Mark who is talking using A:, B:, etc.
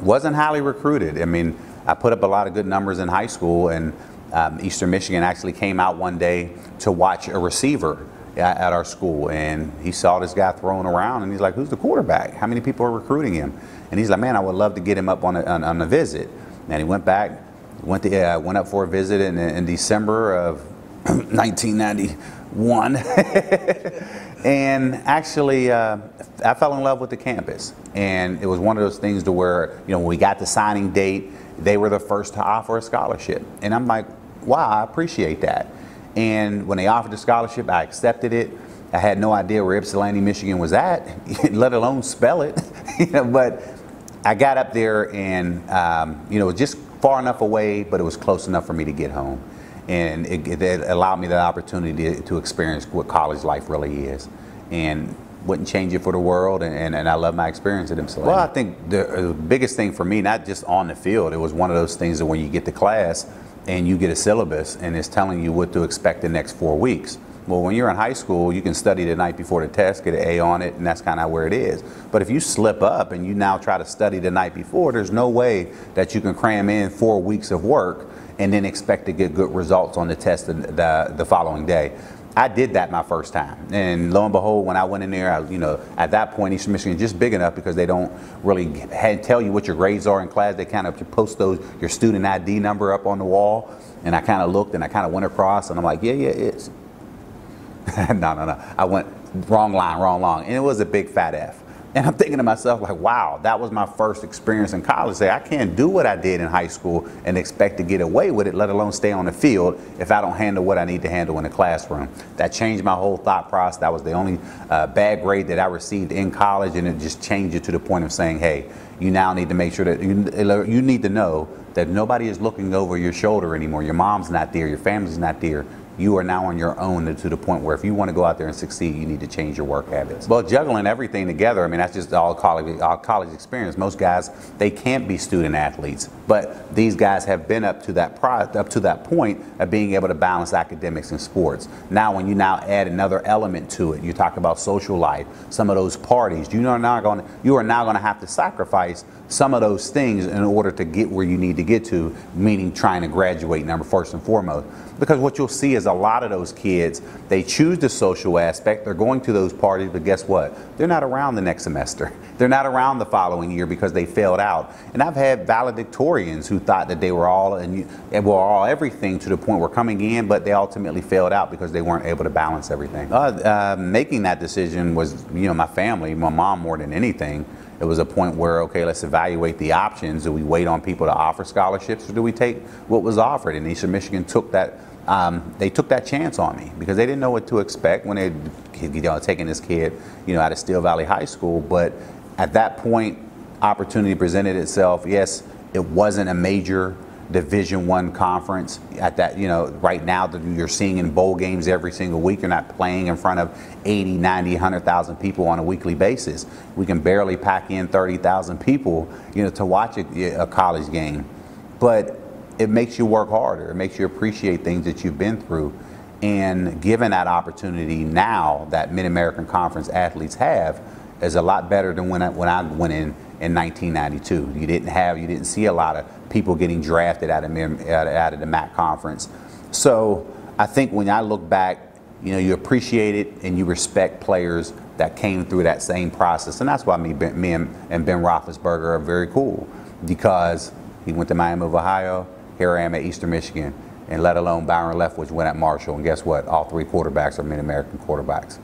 A: Wasn't highly recruited. I mean, I put up a lot of good numbers in high school, and Eastern Michigan actually came out one day to watch a receiver at our school, and he saw this guy throwing around, and he's like, "Who's the quarterback? How many people are recruiting him?" And he's like, "Man, I would love to get him up on a visit." And he went back, went up for a visit in December of 1991, and actually I fell in love with the campus. And it was one of those things to where, when we got the signing date, they were the first to offer a scholarship. And I'm like, wow, I appreciate that. And when they offered the scholarship, I accepted it. I had no idea where Ypsilanti, Michigan was at, let alone spell it. But I got up there, and it was just far enough away, but it was close enough for me to get home. And it allowed me the opportunity to experience what college life really is. And wouldn't change it for the world, and I love my experience at Ypsilanti. Well, I think the biggest thing for me, not just on the field, it was one of those things that when you get to class and you get a syllabus and it's telling you what to expect the next 4 weeks. Well, when you're in high school, you can study the night before the test, get an A on it, and that's kind of where it is. But if you slip up and you now try to study the night before, there's no way that you can cram in 4 weeks of work and then expect to get good results on the test the following day. I did that my first time, and lo and behold, when I went in there, at that point, Eastern Michigan is just big enough because they don't really tell you what your grades are in class. They kind of post your student ID number up on the wall, and I kind of looked and I kind of went across, and I'm like, yeah, it's no. I went wrong line, and it was a big fat F. And I'm thinking to myself, like, wow, that was my first experience in college. I can't do what I did in high school and expect to get away with it, let alone stay on the field, if I don't handle what I need to handle in the classroom. That changed my whole thought process. That was the only bad grade that I received in college, and it just changed it to the point of saying, hey, you now need to make sure that you need to know that nobody is looking over your shoulder anymore. Your mom's not there, your family's not there. You are now on your own to the point where if you want to go out there and succeed, you need to change your work habits. Well, juggling everything together, I mean, that's just all college experience. Most guys, they can't be student athletes, but these guys have been up to that point of being able to balance academics and sports. Now, when you now add another element to it, you talk about social life, some of those parties, you are now going to have to sacrifice some of those things in order to get where you need to get to, meaning trying to graduate, first and foremost. Because what you'll see is a lot of those kids, they choose the social aspect, they're going to those parties, but guess what? They're not around the next semester. They're not around the following year because they failed out. And I've had valedictorians who thought that they were all everything to the point where coming in, but they ultimately failed out because they weren't able to balance everything. Making that decision was, my family, my mom more than anything. It was a point where, okay, let's evaluate the options. Do we wait on people to offer scholarships, or do we take what was offered? And Eastern Michigan took that. They took that chance on me because they didn't know what to expect when they taking this kid, out of Steel Valley High School. But at that point, opportunity presented itself. Yes, it wasn't a major Division I conference at that, right now that you're seeing in bowl games every single week. You're not playing in front of 80, 90, 100,000 people on a weekly basis. We can barely pack in 30,000 people, to watch a college game. But it makes you work harder. It makes you appreciate things that you've been through. And given that opportunity now that Mid-American Conference athletes have is a lot better than when I went in 1992. You didn't see a lot of people getting drafted out of the MAC conference. So I think when I look back, you appreciate it and you respect players that came through that same process. And that's why me and Ben Roethlisberger are very cool, because he went to Miami of Ohio. Here I am at Eastern Michigan, and let alone Byron Leftwich went at Marshall. And guess what? All three quarterbacks are Mid-American quarterbacks.